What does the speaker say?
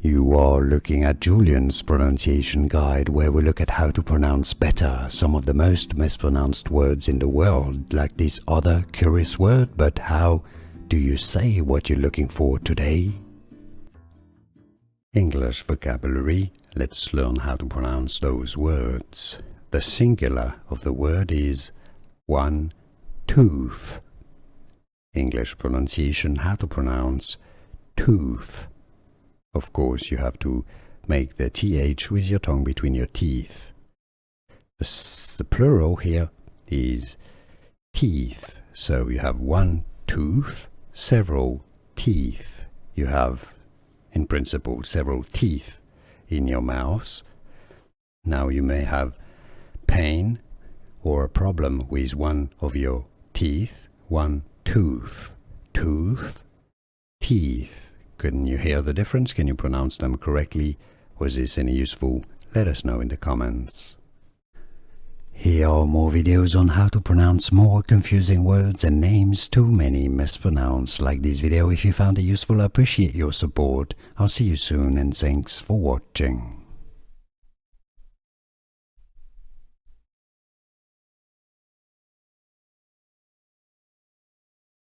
You are looking at Julian's pronunciation guide, where we look at how to pronounce better some of the most mispronounced words in the world, like this other curious word. But how do you say what you're looking for today? English vocabulary. Let's learn how to pronounce those words. The singular of the word is one tooth. English pronunciation, how to pronounce tooth. Of course, you have to make the TH with your tongue between your teeth. The plural here is teeth. So you have one tooth, several teeth. You have, in principle, several teeth in your mouth. Now you may have pain or a problem with one of your teeth. One tooth, teeth. Couldn't you hear the difference? Can you pronounce them correctly? Was this any useful? Let us know in the comments. Here are more videos on how to pronounce more confusing words and names too many mispronounced. Like this video if you found it useful. I appreciate your support. I'll see you soon and thanks for watching.